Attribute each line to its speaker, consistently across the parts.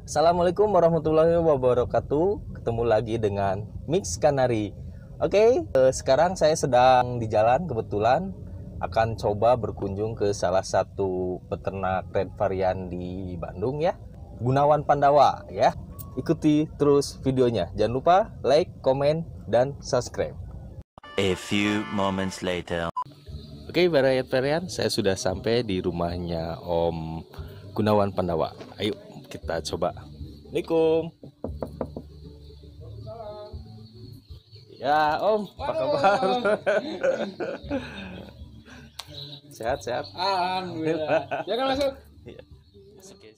Speaker 1: Assalamualaikum warahmatullahi wabarakatuh. Ketemu lagi dengan Mix Kanari. Oke, sekarang saya sedang di jalan, kebetulan akan coba berkunjung ke salah satu peternak red varian di Bandung ya, Gunawan Pandawa ya. Ikuti terus videonya. Jangan lupa like, komen, dan subscribe.
Speaker 2: A few moments later.
Speaker 1: Oke, varian, saya sudah sampai di rumahnya Om Gunawan Pandawa. Ayo kita coba. Assalamualaikum. Ya Om, apa kabar? Sehat-sehat.
Speaker 3: Alhamdulillah. Ya kan masuk.
Speaker 1: Iya. Oke.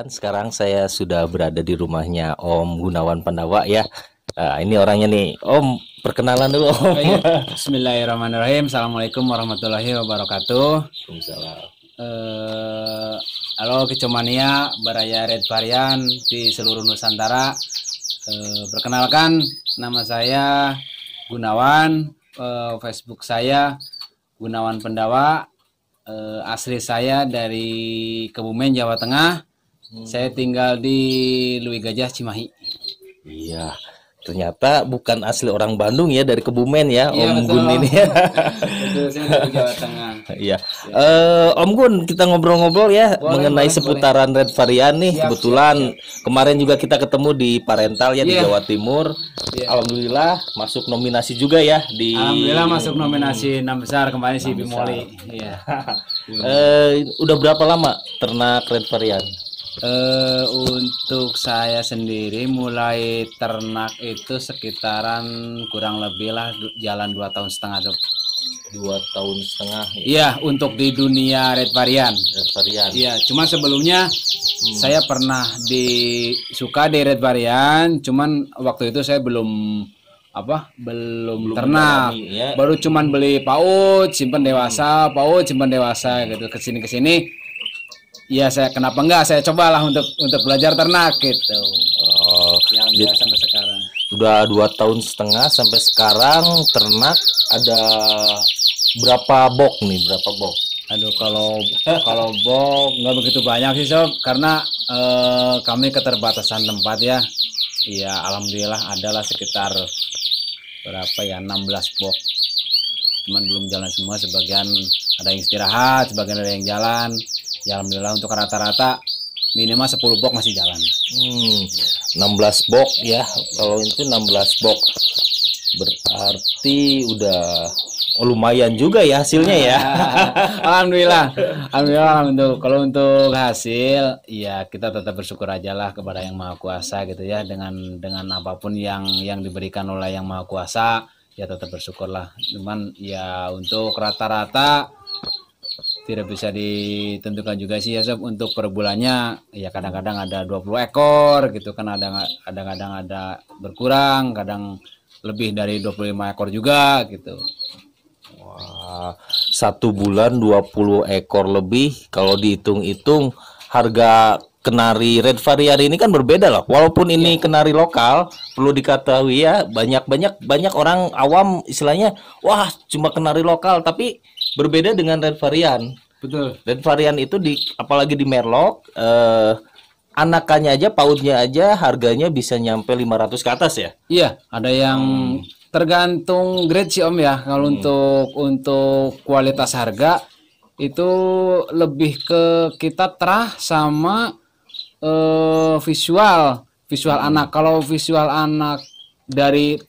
Speaker 1: Sekarang saya sudah berada di rumahnya Om Gunawan Pandawa ya. Nah, ini orangnya nih. Om, perkenalan dulu Om.
Speaker 3: Bismillahirrahmanirrahim. Assalamualaikum warahmatullahi wabarakatuh.
Speaker 1: Waalaikumsalam.
Speaker 3: Halo Kicomania, Baraya Red Varian di seluruh Nusantara. Perkenalkan, nama saya Gunawan. Facebook saya Gunawan Pandawa. Asli saya dari Kebumen, Jawa Tengah. Saya tinggal di Lui Gajah, Cimahi.
Speaker 1: Iya, ternyata bukan asli orang Bandung ya, dari Kebumen ya,
Speaker 3: Iya,
Speaker 1: Om
Speaker 3: betul.
Speaker 1: Gun ini ya.
Speaker 3: Betul, saya dari Jawa Tengah.
Speaker 1: Iya. Om Gun, kita ngobrol-ngobrol ya mengenai seputaran red varian nih.
Speaker 3: Siap,
Speaker 1: Kebetulan kemarin juga kita ketemu di Parental ya di
Speaker 3: Iya.
Speaker 1: Jawa Timur.
Speaker 3: Iya.
Speaker 1: Alhamdulillah masuk nominasi juga ya di.
Speaker 3: Alhamdulillah masuk nominasi 6 besar kemarin si
Speaker 1: 6
Speaker 3: Bimoli. Iya.
Speaker 1: Udah berapa lama ternak red varian?
Speaker 3: Untuk saya sendiri mulai ternak itu sekitaran kurang lebih lah jalan 2,5 tahun Sob.
Speaker 1: 2,5 tahun ya,
Speaker 3: Iya, untuk di dunia red varian.
Speaker 1: red varian.
Speaker 3: Iya, cuma sebelumnya saya pernah suka di red varian, cuman waktu itu saya belum ternak.
Speaker 1: mendalami, ya.
Speaker 3: Baru cuman beli PAUD, simpan dewasa, PAUD, simpan dewasa gitu. Kesini ya saya kenapa enggak saya cobalah untuk belajar ternak gitu.
Speaker 1: Oh,
Speaker 3: Yang sampai sekarang.
Speaker 1: udah 2,5 tahun sampai sekarang ternak ada berapa bok nih? Berapa bok?
Speaker 3: Aduh, kalau bok nggak begitu banyak sih Sob, karena kami keterbatasan tempat ya. Iya, alhamdulillah adalah sekitar berapa ya, 16 bok. Cuman belum jalan semua, sebagian ada yang istirahat, sebagian ada yang jalan. Ya alhamdulillah untuk rata-rata minimal 10 bok masih jalan.
Speaker 1: 16 bok ya. Kalau itu 16 bok berarti udah lumayan juga ya hasilnya ya.
Speaker 3: Alhamdulillah. Kalau untuk hasil ya kita tetap bersyukur aja lah kepada Yang Maha Kuasa gitu ya, dengan apapun yang diberikan oleh Yang Maha Kuasa ya tetap bersyukurlah. Cuman ya untuk rata-rata tidak bisa ditentukan juga sih ya Sob. Untuk per bulannya ya kadang-kadang ada 20 ekor gitu kan, kadang-kadang ada berkurang, kadang lebih dari 25 ekor juga gitu.
Speaker 1: Wah, 1 bulan 20 ekor lebih. Kalau dihitung-hitung harga kenari red varian ini kan berbeda loh. Walaupun ini kenari lokal, perlu diketahui ya, banyak orang awam istilahnya, wah cuma kenari lokal, tapi berbeda dengan red varian.
Speaker 3: Betul.
Speaker 1: Red varian itu apalagi di Merlok, anakannya aja, pautnya aja harganya bisa nyampe 500 ke atas ya.
Speaker 3: Iya, ada yang tergantung grade sih Om ya. Kalau untuk kualitas harga itu lebih ke kita terah sama visual anak. Kalau visual anak dari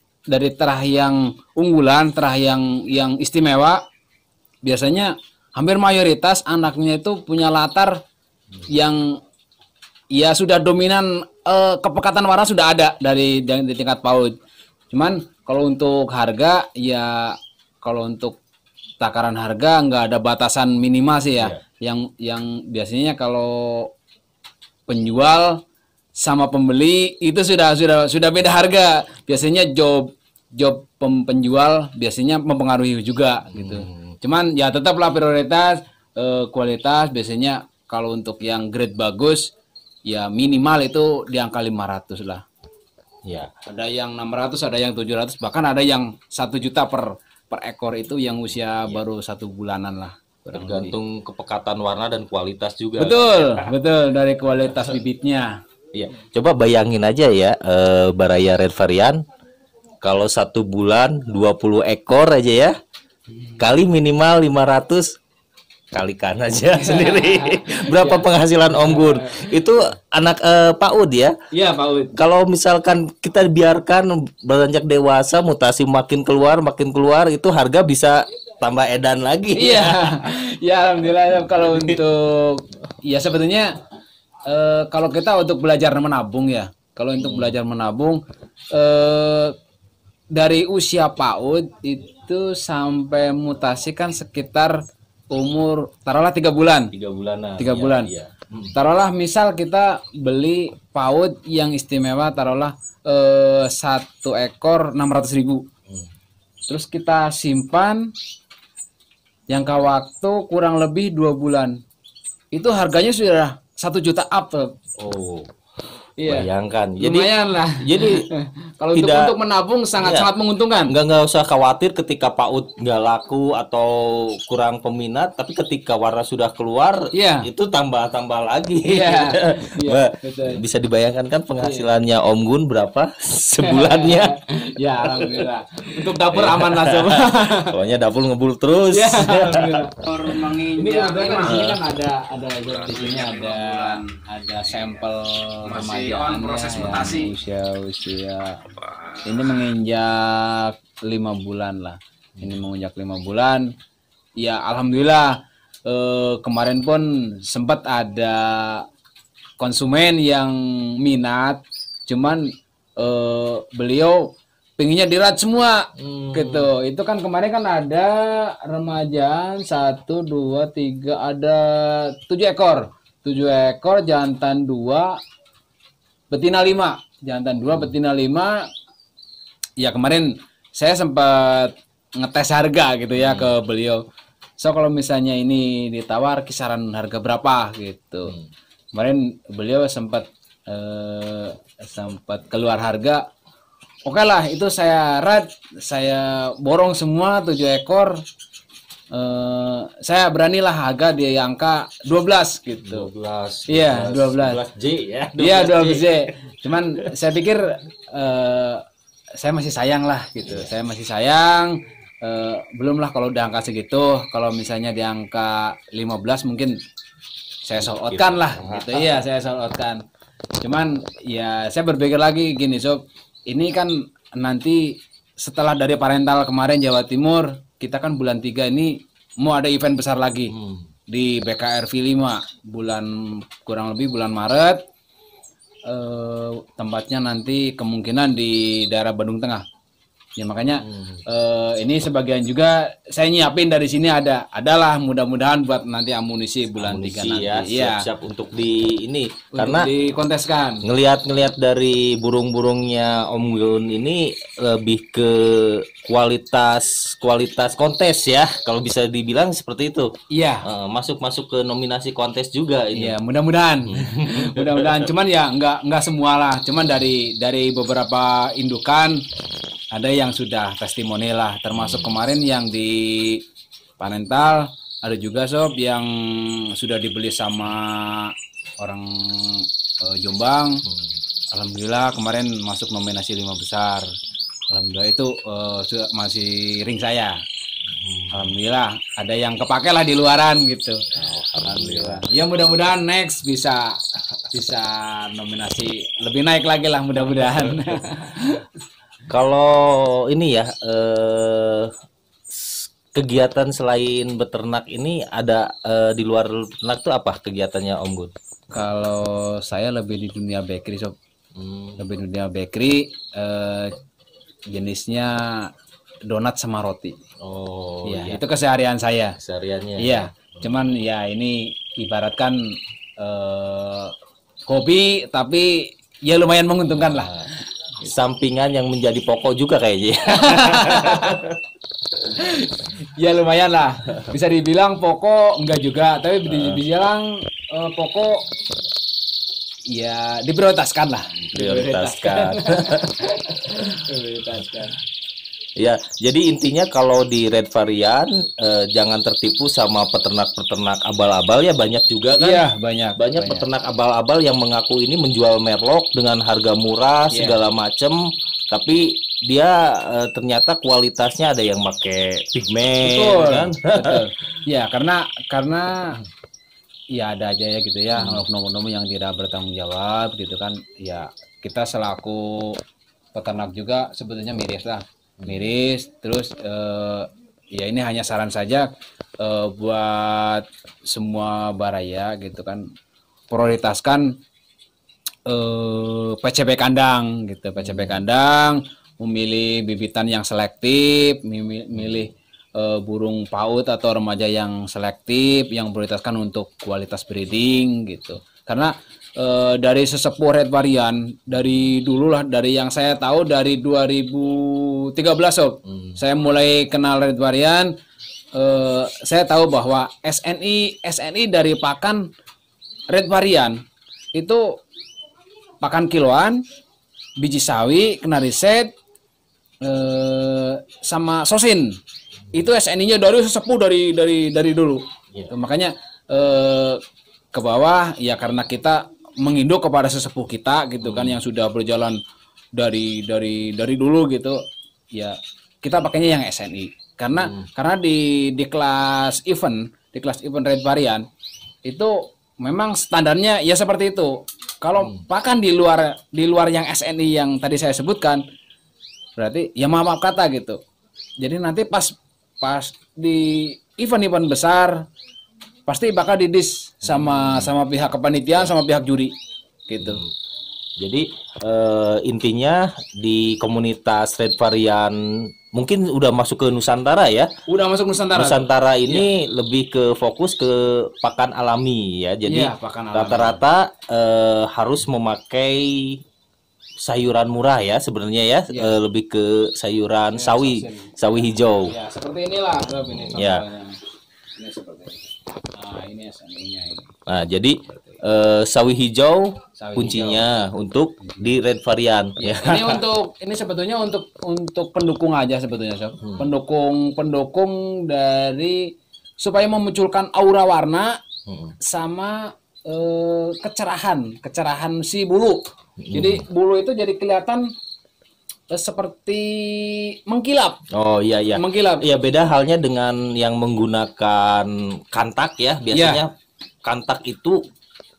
Speaker 3: terah yang unggulan, terah yang istimewa, biasanya hampir mayoritas anaknya itu punya latar yang ya sudah dominan, kepekatan warna sudah ada dari tingkat PAUD. Cuman kalau untuk harga ya, kalau untuk takaran harga nggak ada batasan minimal sih ya. Yang biasanya kalau penjual sama pembeli itu sudah beda harga. Biasanya job penjual biasanya mempengaruhi juga gitu. Cuman ya tetaplah prioritas kualitas. Biasanya kalau untuk yang grade bagus ya minimal itu di angka 500 lah.
Speaker 1: Ya.
Speaker 3: Ada yang 600, ada yang 700, bahkan ada yang 1 juta per ekor itu yang usia baru 1 bulanan lah.
Speaker 1: Tergantung kepekatan warna dan kualitas juga.
Speaker 3: Betul, betul dari kualitas bibitnya.
Speaker 1: Iya. Coba bayangin aja ya, Baraya red varian kalau 1 bulan 20 ekor aja ya, kali minimal 500, kalikan aja sendiri. Berapa penghasilan Om Gun? Itu anak PAUD ya?
Speaker 3: Iya, PAUD.
Speaker 1: Kalau misalkan kita biarkan beranjak dewasa, mutasi makin keluar, itu harga bisa tambah edan lagi.
Speaker 3: Iya, ya alhamdulillah. Kalau untuk ya sebetulnya kalau kita untuk belajar menabung ya, kalau untuk belajar menabung dari usia PAUD itu sampai mutasi kan sekitar umur taruhlah 3 bulan.
Speaker 1: 3 bulanan.
Speaker 3: 3 bulan.
Speaker 1: Iya.
Speaker 3: Taruhlah misal kita beli PAUD yang istimewa, taruhlah 1 ekor 600.000. Terus kita simpan jangka waktu kurang lebih 2 bulan. Itu harganya sudah 1 juta up.
Speaker 1: Oh.
Speaker 3: Iya.
Speaker 1: Bayangkan. Jadi
Speaker 3: lumayan lah.
Speaker 1: Jadi
Speaker 3: kalau untuk menabung sangat menguntungkan.
Speaker 1: Nggak usah khawatir ketika PAUD nggak laku atau kurang peminat, tapi ketika warna sudah keluar, itu tambah lagi.
Speaker 3: Iya.
Speaker 1: Bisa dibayangkan kan penghasilannya Om Gun berapa sebulannya?
Speaker 3: Ya alhamdulillah. Untuk dapur aman lah sob.
Speaker 1: Pokoknya dapur ngebul terus.
Speaker 3: Ya alhamdulillah. Ini kan ada di sini ada sampel remaja.
Speaker 4: Proses mutasi
Speaker 3: usia ini menginjak 5 bulan lah. Ini menginjak 5 bulan. Ya alhamdulillah kemarin pun sempat ada konsumen yang minat, cuman beliau pengennya dirat semua gitu. Itu kan kemarin kan ada remajaan 1, 2, 3, ada 7 ekor. 7 ekor, jantan 2, betina 5, jantan 2, betina 5. Ya kemarin saya sempat ngetes harga gitu ya ke beliau. So kalau misalnya ini ditawar kisaran harga berapa gitu. Kemarin beliau sempat keluar harga. Oke lah, itu saya borong semua 7 ekor. Saya beranilah harga di angka 12 gitu.
Speaker 1: 12.
Speaker 3: Iya, 12.
Speaker 1: 12J ya.
Speaker 3: Iya, 12J. Cuman saya pikir saya masih sayang lah gitu. Saya masih sayang. Belum lah kalau udah angka segitu. Kalau misalnya di angka 15 mungkin saya sold out kan lah gitu. Iya, saya sold out kan. Cuman ya saya berpikir lagi gini sob. Ini kan nanti setelah dari parental kemarin Jawa Timur, kita kan bulan 3 ini mau ada event besar lagi di BKRV 5 kurang lebih bulan Maret. Tempatnya nanti kemungkinan di daerah Bandung Tengah. Ya makanya ini sebagian juga saya nyiapin dari sini adalah mudah-mudahan buat nanti amunisi bulan 3 nanti.
Speaker 1: ya, siap-siap untuk di ini
Speaker 3: Untuk
Speaker 1: karena
Speaker 3: dikonteskan.
Speaker 1: ngelihat dari burung-burungnya Om Gun ini lebih ke kualitas kontes ya, kalau bisa dibilang seperti itu.
Speaker 3: Iya.
Speaker 1: Masuk ke nominasi kontes juga ini.
Speaker 3: Iya, mudah-mudahan. Mudah-mudahan. Cuman ya nggak semua lah. Cuman dari beberapa indukan ada yang sudah testimoni lah. Termasuk kemarin yang di Panental ada juga sob yang sudah dibeli sama orang Jombang. Alhamdulillah kemarin masuk nominasi 5 besar. Alhamdulillah itu sudah masih ring saya. Alhamdulillah ada yang kepake lah di luaran gitu. Alhamdulillah. Ya mudah-mudahan next bisa nominasi lebih naik lagi lah mudah-mudahan.
Speaker 1: Kalau ini ya kegiatan selain beternak ini ada di luar beternak tuh apa kegiatannya Om Gun?
Speaker 3: Kalau saya lebih di dunia bakery sob. Lebih di dunia bakery jenisnya donat sama roti.
Speaker 1: Oh
Speaker 3: Iya,
Speaker 1: iya.
Speaker 3: itu keseharian saya.
Speaker 1: Sehariannya.
Speaker 3: Iya, cuman ya ini ibaratkan hobi tapi ya lumayan menguntungkan lah.
Speaker 1: Sampingan yang menjadi pokok juga kayaknya.
Speaker 3: Ya lumayan lah. Bisa dibilang pokok enggak juga, tapi dibilang pokok ya diprioritaskan lah.
Speaker 1: Prioritaskan.
Speaker 3: Prioritaskan.
Speaker 1: Ya, jadi intinya kalau di Red Varian jangan tertipu sama peternak-peternak abal-abal ya, banyak juga kan.
Speaker 3: Iya, banyak.
Speaker 1: Peternak abal-abal yang mengaku ini menjual merlok dengan harga murah segala macem, tapi dia ternyata kualitasnya ada yang pakai pigmen.
Speaker 3: Betul,
Speaker 1: kan.
Speaker 3: betul. Ya, karena ya ada aja ya gitu ya, oknum-oknum yang tidak bertanggung jawab gitu kan. Ya, kita selaku peternak juga sebetulnya miris terus ya ini hanya saran saja buat semua baraya gitu kan, prioritaskan PCB kandang gitu, PCB kandang, memilih bibitan yang selektif, milih burung paut atau remaja yang selektif, yang prioritaskan untuk kualitas breeding gitu. Karena dari sesepuh Red Varian dari dulu lah, dari yang saya tahu dari 2013 sob, saya mulai kenal Red Varian, saya tahu bahwa SNI dari pakan Red Varian itu pakan kiloan, biji sawi, kena riset, sama sosin. Itu SNI-nya dari sesepuh dari dulu. Makanya ke bawah ya karena kita menginduk kepada sesepuh kita gitu kan, yang sudah berjalan dari dulu gitu. Ya kita pakainya yang SNI. Karena di kelas event Red Varian itu memang standarnya ya seperti itu. Kalau pakan di luar yang SNI yang tadi saya sebutkan, berarti ya maaf kata gitu. Jadi nanti pas di event-event besar pasti bakal didis sama pihak kepanitiaan, sama pihak juri gitu.
Speaker 1: Jadi intinya di komunitas Red Varian mungkin udah masuk ke Nusantara ya.
Speaker 3: Udah masuk Nusantara.
Speaker 1: Nusantara ini lebih ke fokus ke pakan alami ya. Jadi
Speaker 3: pakan alami.
Speaker 1: rata-rata harus memakai sayuran murah ya sebenarnya ya. Lebih ke sayuran sawi hijau.
Speaker 3: Ya, seperti inilah Bro, ini
Speaker 1: Ya.
Speaker 3: Ini seperti ini. Nah, ini SNI-nya ini.
Speaker 1: Nah, jadi sawi hijau kuncinya untuk di Red Varian ya.
Speaker 3: Ini sebetulnya untuk pendukung aja sebetulnya Sob. Pendukung dari supaya memunculkan aura warna sama kecerahan si bulu. Jadi bulu itu jadi kelihatan seperti mengkilap.
Speaker 1: Oh iya.
Speaker 3: Mengkilap.
Speaker 1: Iya, beda halnya dengan yang menggunakan kantak ya. Biasanya kantak itu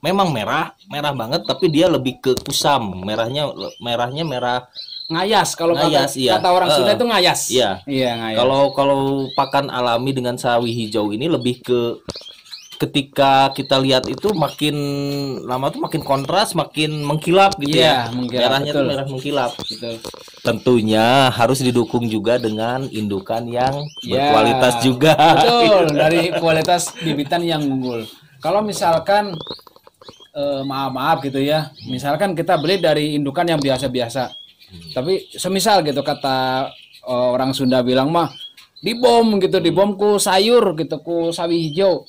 Speaker 1: memang merah banget, tapi dia lebih ke kusam. Merahnya merah
Speaker 3: ngayas, kalau kata orang Sunda itu ngayas.
Speaker 1: Iya.
Speaker 3: Iya, ngayas.
Speaker 1: Kalau pakan alami dengan sawi hijau ini lebih ke ketika kita lihat itu makin lama tuh makin kontras, makin mengkilap gitu ya.
Speaker 3: Mengkilap,
Speaker 1: Merahnya
Speaker 3: betul.
Speaker 1: tuh merah mengkilap.
Speaker 3: Gitu.
Speaker 1: tentunya harus didukung juga dengan indukan yang
Speaker 3: Ya,
Speaker 1: berkualitas juga.
Speaker 3: betul, dari kualitas bibitan yang unggul. Kalau misalkan maaf gitu ya, misalkan kita beli dari indukan yang biasa-biasa, tapi semisal gitu kata orang Sunda bilang mah dibom gitu, dibom ku sayur gitu, ku sawi hijau,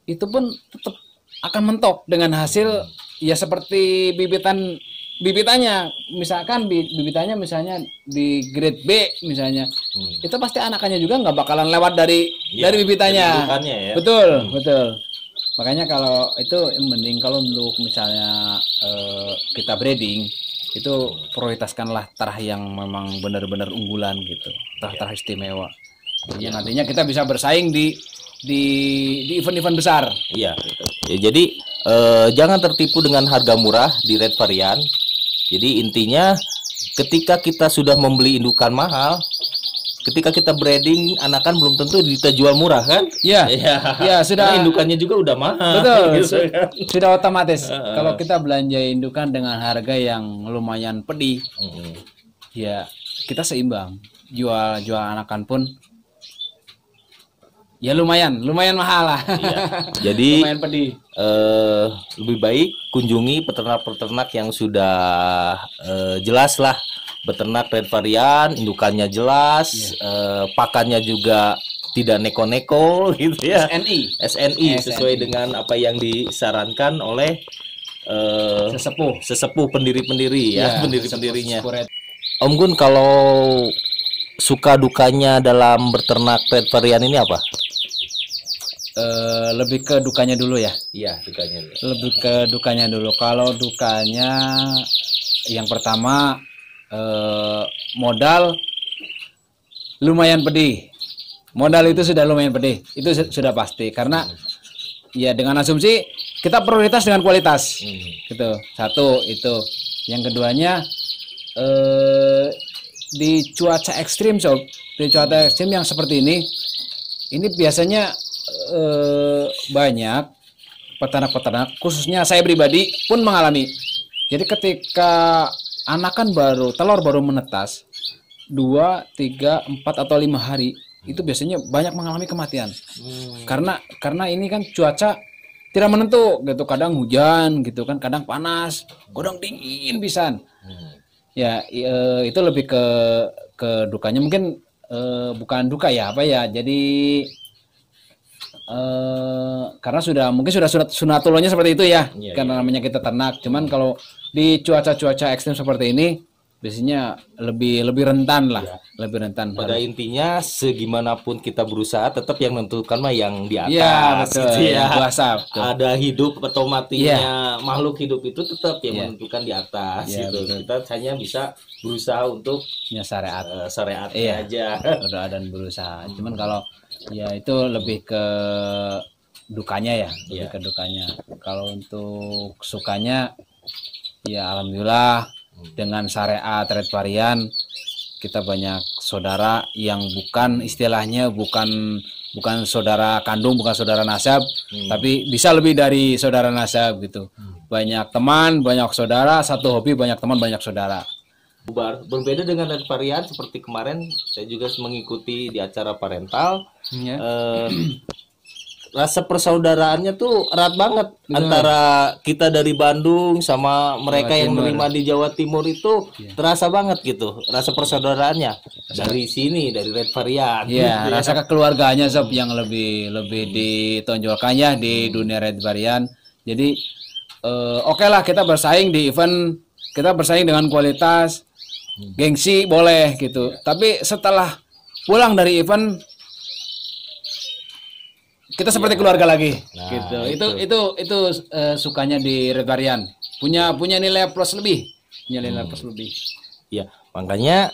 Speaker 3: itu pun tetap akan mentok dengan hasil ya seperti bibitannya, misalkan bibitannya misalnya di grade B misalnya, itu pasti anakannya juga nggak bakalan lewat dari bibitannya.
Speaker 1: dari indukannya ya.
Speaker 3: Betul, betul. Makanya kalau itu mending kalau untuk misalnya kita breeding itu prioritaskanlah terah yang memang benar-benar unggulan gitu, terah istimewa. Jadi nantinya kita bisa bersaing di event-event besar.
Speaker 1: Iya. Ya, jadi jangan tertipu dengan harga murah di red varian. Jadi intinya ketika kita sudah membeli indukan mahal, ketika kita breeding anakan belum tentu kita jual murah kan?
Speaker 3: Iya. Ya, sudah.
Speaker 1: Karena indukannya juga udah mahal.
Speaker 3: Betul.
Speaker 1: Gitu kan?
Speaker 3: Sudah otomatis. Kalau kita belanja indukan dengan harga yang lumayan pedih, ya kita seimbang. Jual anakan pun ya lumayan mahal lah.
Speaker 1: Iya. Jadi
Speaker 3: lumayan pedih.
Speaker 1: Lebih baik kunjungi peternak-peternak yang sudah jelas lah beternak red varian, indukannya jelas, pakannya juga tidak neko-neko gitu ya. SNI sesuai dengan apa yang disarankan oleh sesepuh pendiri-pendiri ya, pendiri-pendirinya. Om Gun, kalau suka dukanya dalam beternak red varian ini apa?
Speaker 3: Lebih ke dukanya dulu ya.
Speaker 1: Iya, dukanya dulu.
Speaker 3: Lebih ke dukanya dulu. Kalau dukanya yang pertama modal lumayan pedih. Modal itu sudah lumayan pedih. Itu sudah pasti karena ya dengan asumsi kita prioritas dengan kualitas. Gitu. Satu itu. Yang keduanya di cuaca ekstrim sob. Di cuaca ekstrim yang seperti ini biasanya banyak peternak-peternak, khususnya saya pribadi pun mengalami. Jadi ketika anakan telur baru menetas 2, 3, 4 atau 5 hari, itu biasanya banyak mengalami kematian. Karena ini kan cuaca tidak menentu gitu, kadang hujan gitu kan, kadang panas, kadang dingin pisan. Ya itu lebih ke dukanya, mungkin bukan duka ya, apa ya, jadi karena mungkin sudah sunatullahnya seperti itu ya, karena namanya kita ternak. Cuman kalau di cuaca ekstrem seperti ini biasanya lebih rentan lah, lebih rentan.
Speaker 1: Pada intinya segimanapun kita berusaha, tetap yang menentukan mah yang di atas.
Speaker 3: Iya, betul.
Speaker 1: Gitu ya.
Speaker 3: Betul.
Speaker 1: Ada hidup atau matinya makhluk hidup itu tetap yang menentukan di atas gitu.
Speaker 3: Betul.
Speaker 1: Kita hanya bisa berusaha untuk syariatnya aja.
Speaker 3: Berdoa dan berusaha. Cuman kalau ya itu lebih ke dukanya ya, lebih ke dukanya. Kalau untuk sukanya ya alhamdulillah dengan syariat red varian kita banyak saudara yang bukan istilahnya bukan saudara kandung, bukan saudara nasab, tapi bisa lebih dari saudara nasab gitu. Banyak teman, banyak saudara, satu hobi, banyak teman, banyak saudara.
Speaker 1: Berbeda dengan red varian seperti kemarin saya juga mengikuti di acara parental. Rasa persaudaraannya tuh erat banget antara kita dari Bandung sama mereka yang menerima di Jawa Timur itu terasa banget gitu rasa persaudaraannya dari sini, dari red varian.
Speaker 3: Iya, rasa kekeluargaannya sob yang lebih ditonjolkannya di dunia red varian. Jadi oke lah kita bersaing di event, kita bersaing dengan kualitas, gengsi boleh gitu. Tapi setelah pulang dari event kita seperti keluarga lagi, gitu. Itu sukanya di red varian. Punya nilai plus lebih,
Speaker 1: Ya, makanya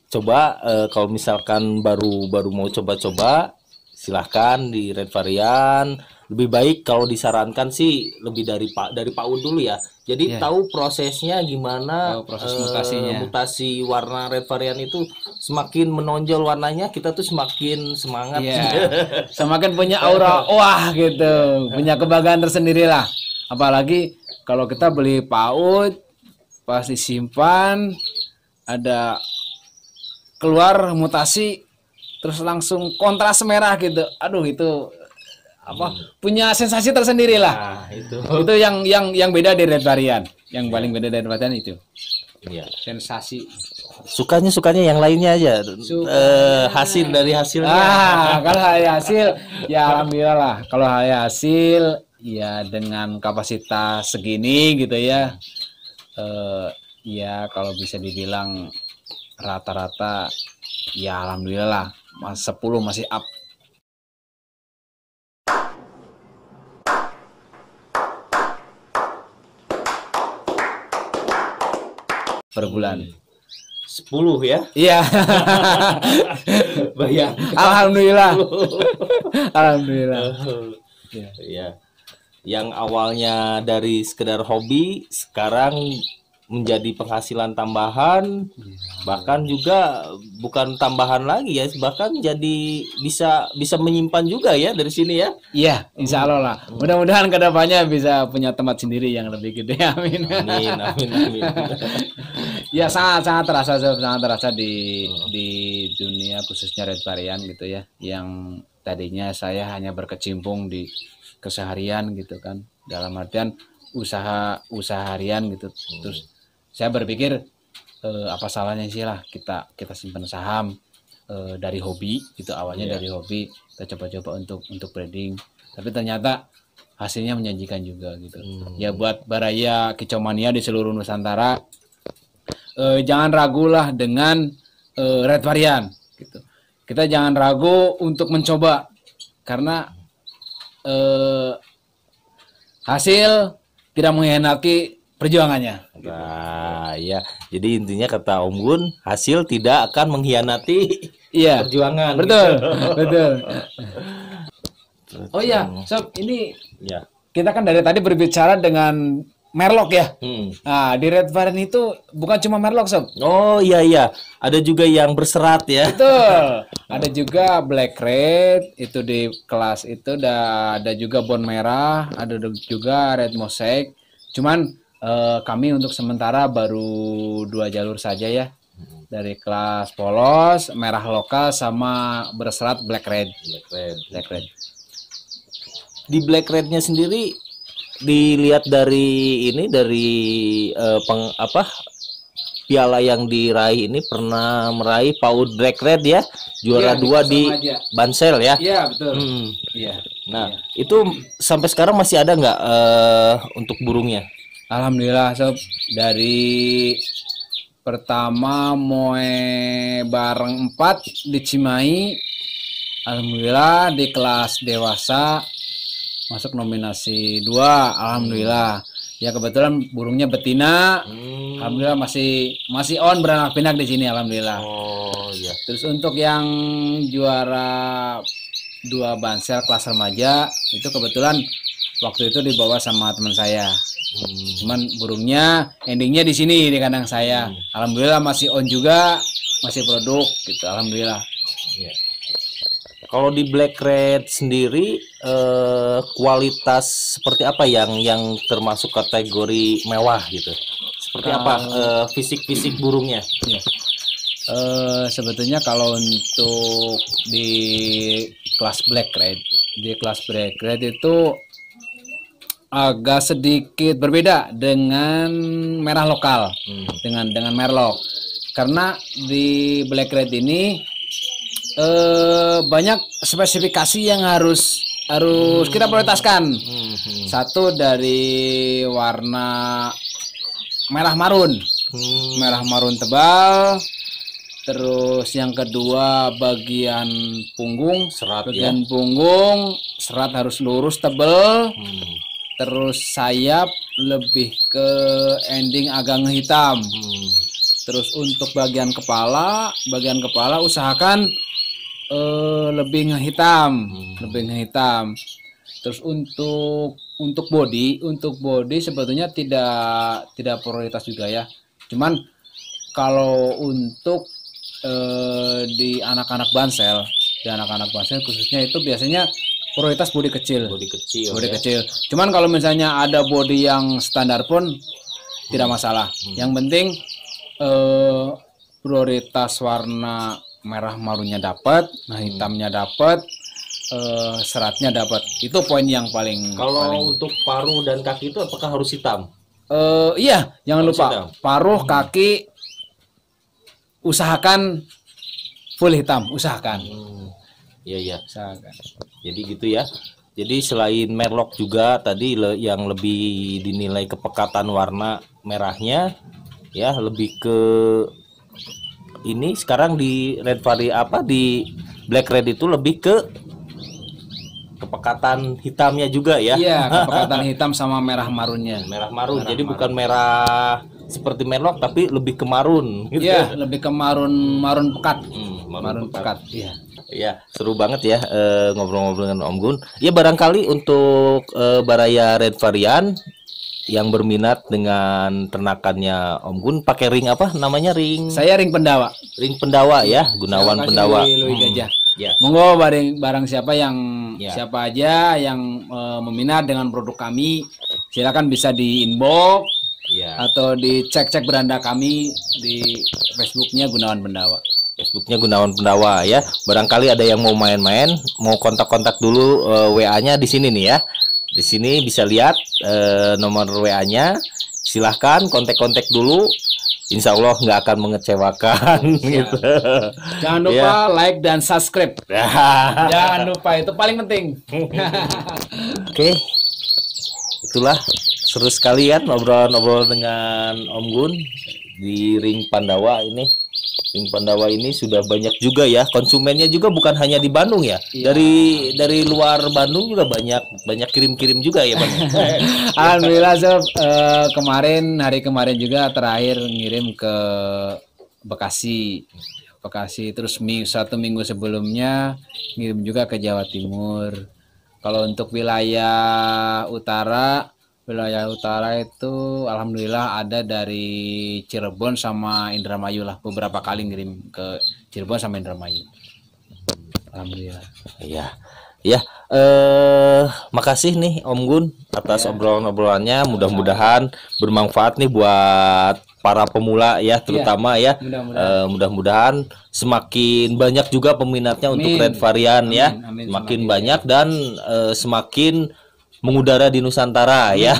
Speaker 1: coba kalau misalkan baru mau coba-coba, silahkan di red varian. Lebih baik kalau disarankan sih lebih dari PAUD dulu ya. Jadi tahu prosesnya gimana,
Speaker 3: proses mutasinya.
Speaker 1: Mutasi warna red varian itu semakin menonjol warnanya, kita tuh semakin semangat.
Speaker 3: Semakin punya aura wah gitu, punya kebanggaan tersendiri lah. Apalagi kalau kita beli PAUD pas disimpan ada keluar mutasi terus langsung kontras merah gitu. Aduh itu punya sensasi tersendiri lah.
Speaker 1: Nah, itu.
Speaker 3: Itu yang beda dari red varian. Yang paling beda dari red varian itu.
Speaker 1: Iya.
Speaker 3: Sensasi.
Speaker 1: Sukanya yang lainnya aja. Hasil dari hasilnya.
Speaker 3: Kalau hasil ya alhamdulillah lah. Kalau hasil ya dengan kapasitas segini gitu ya. Ya kalau bisa dibilang rata-rata ya alhamdulillah lah. 10 masih up. Per bulan.
Speaker 1: 10 ya?
Speaker 3: Iya.
Speaker 1: Bayang.
Speaker 3: Alhamdulillah. Alhamdulillah.
Speaker 1: Ya. Yang awalnya dari sekedar hobi sekarang menjadi penghasilan tambahan, bahkan juga bukan tambahan lagi ya, bahkan jadi bisa menyimpan juga ya dari sini ya.
Speaker 3: Iya, insya Allah lah. Mudah-mudahan kedepannya bisa punya tempat sendiri yang lebih gede. Amin.
Speaker 1: Amin.
Speaker 3: Ya sangat terasa di dunia khususnya red varian gitu ya, yang tadinya saya hanya berkecimpung di keseharian gitu kan, dalam artian usaha harian gitu. Terus saya berpikir apa salahnya sih lah kita simpan saham dari hobi gitu, awalnya dari hobi kita coba-coba untuk breeding, tapi ternyata hasilnya menjanjikan juga gitu. Ya buat baraya kicomania di seluruh Nusantara, jangan ragulah dengan red varian gitu. Kita jangan ragu untuk mencoba karena hasil tidak mengkhianati perjuangannya.
Speaker 1: Nah, ya. Jadi intinya kata Om Gun, hasil tidak akan mengkhianati perjuangan.
Speaker 3: Betul,
Speaker 1: gitu.
Speaker 3: betul. Oh iya, Sob, ini
Speaker 1: Ya.
Speaker 3: kita kan dari tadi berbicara dengan Merlok ya. Nah, di red varian itu bukan cuma Merlok, Sob.
Speaker 1: Oh iya. Ada juga yang berserat ya.
Speaker 3: Betul. Ada juga black red, itu di kelas itu ada juga bone merah, ada juga red mosaic. Cuman kami untuk sementara baru 2 jalur saja ya. Dari kelas polos, merah lokal sama berserat black red.
Speaker 1: Di black rednya sendiri dilihat dari piala yang diraih ini, pernah meraih PAUD black red ya, juara 2 di Bansel ya.
Speaker 3: Iya betul.
Speaker 1: Iya. Nah itu sampai sekarang masih ada nggak untuk burungnya?
Speaker 3: Alhamdulillah Sob, dari pertama moe bareng 4 di Cimahi, alhamdulillah di kelas dewasa masuk nominasi 2, alhamdulillah. Ya kebetulan burungnya betina, alhamdulillah masih on beranak pinak di sini, alhamdulillah.
Speaker 1: Oh iya.
Speaker 3: Terus untuk yang juara 2 Bansel kelas remaja itu kebetulan waktu itu dibawa sama teman saya. Cuman burungnya endingnya di sini di kandang saya. Alhamdulillah masih on juga, masih produk gitu, alhamdulillah.
Speaker 1: Yeah. Kalau di black red sendiri kualitas seperti apa yang termasuk kategori mewah gitu? Seperti apa fisik burungnya?
Speaker 3: Ya. Sebetulnya kalau untuk di kelas black red itu agak sedikit berbeda dengan merah lokal, dengan merlok, karena di black red ini banyak spesifikasi yang harus kita prioritaskan. Satu dari warna merah marun tebal. Terus yang kedua bagian punggung, punggung serat harus lurus tebal. Terus sayap lebih ke ending agak ngehitam. Terus untuk bagian kepala usahakan lebih ngehitam. Terus untuk body sebetulnya tidak prioritas juga ya. Cuman kalau untuk di anak-anak bansel khususnya itu biasanya prioritas body kecil. Cuman kalau misalnya ada body yang standar pun tidak masalah. Yang penting prioritas warna merah marunnya dapat, nah hitamnya dapat, seratnya dapat. Itu poin yang paling.
Speaker 1: Untuk paruh dan kaki itu apakah harus hitam?
Speaker 3: Iya, jangan
Speaker 1: Harus
Speaker 3: lupa
Speaker 1: hitam.
Speaker 3: paruh, kaki usahakan full hitam, usahakan.
Speaker 1: Iya.
Speaker 3: Usahakan.
Speaker 1: Jadi gitu ya. Jadi selain merlok juga tadi yang lebih dinilai kepekatan warna merahnya ya, lebih ke ini sekarang di di black red itu lebih ke kepekatan hitamnya juga ya.
Speaker 3: Iya, kepekatan hitam sama merah marunnya.
Speaker 1: Merah marun. Jadi bukan merah seperti merlok tapi lebih ke marun gitu.
Speaker 3: Iya, lebih ke marun pekat.
Speaker 1: Marun
Speaker 3: pekat. Iya.
Speaker 1: Iya, seru banget ya ngobrol-ngobrol dengan Om Gun. Ya barangkali untuk Baraya Red Varian yang berminat dengan ternakannya Om Gun, pakai ring apa namanya, ring?
Speaker 3: Saya ring pendawa.
Speaker 1: Ring pendawa ya, Gunawan Pendawa.
Speaker 3: Lui Gajah.
Speaker 1: Ya.
Speaker 3: Monggo barang siapa yang
Speaker 1: Ya.
Speaker 3: siapa aja yang meminat dengan produk kami, silakan bisa di inbox
Speaker 1: Ya.
Speaker 3: atau dicek-cek beranda kami di Facebooknya Gunawan Pendawa.
Speaker 1: Facebooknya Gunawan Pendawa ya. Barangkali ada yang mau main-main, mau kontak-kontak dulu, WA-nya di sini nih ya. Di sini bisa lihat nomor WA-nya. Silahkan kontak-kontak dulu. Insya Allah nggak akan mengecewakan gitu.
Speaker 3: Jangan lupa like dan subscribe. Jangan lupa, itu paling penting.
Speaker 1: Oke, itulah seru sekali kan obrolan-obrolan dengan Om Gun di ring Pandawa ini. Ring Pandawa ini sudah banyak juga ya konsumennya, juga bukan hanya di Bandung ya.
Speaker 3: Iya.
Speaker 1: Dari luar Bandung juga banyak kirim-kirim juga ya Bang.
Speaker 3: Alhamdulillah Sob, hari kemarin juga terakhir ngirim ke Bekasi, terus satu minggu sebelumnya ngirim juga ke Jawa Timur. Kalau untuk wilayah utara itu alhamdulillah ada dari Cirebon sama Indramayu lah, beberapa kali ngirim ke Cirebon sama Indramayu. Alhamdulillah.
Speaker 1: Iya. Ya, makasih nih Om Gun atas obrolan-obrolannya. Mudah-mudahan bermanfaat nih buat para pemula ya, terutama ya. Mudah-mudahan semakin banyak juga peminatnya untuk Red Varian ya. Semakin banyak dan semakin mengudara di Nusantara ya.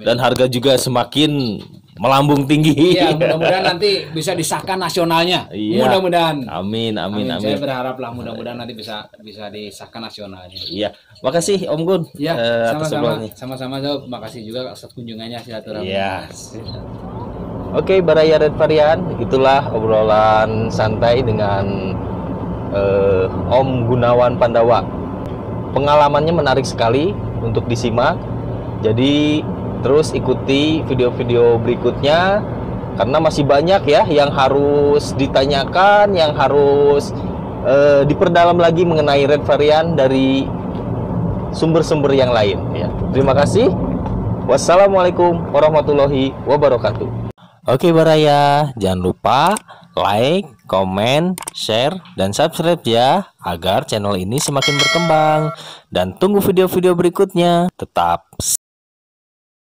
Speaker 1: Dan harga juga semakin melambung tinggi.
Speaker 3: Iya, mudah-mudahan nanti bisa disahkan nasionalnya.
Speaker 1: Iya.
Speaker 3: Mudah-mudahan.
Speaker 1: Amin.
Speaker 3: Saya berharap lah mudah-mudahan nanti bisa disahkan nasionalnya.
Speaker 1: Iya, makasih Om Gun.
Speaker 3: Ya,
Speaker 1: atas obrolannya.
Speaker 3: sama-sama Sob. Makasih juga atas kunjungannya, silaturahmi.
Speaker 1: Iya. Oke, Baraya Red Varian, itulah obrolan santai dengan Om Gunawan Pandawa. Pengalamannya menarik sekali untuk disimak. Jadi terus ikuti video-video berikutnya karena masih banyak ya yang harus ditanyakan, yang harus diperdalam lagi mengenai Red Varian dari sumber-sumber yang lain ya. Terima kasih. Wassalamualaikum warahmatullahi wabarakatuh. Oke Baraya, jangan lupa like, komen, share, dan subscribe ya agar channel ini semakin berkembang. Dan tunggu video-video berikutnya. Tetap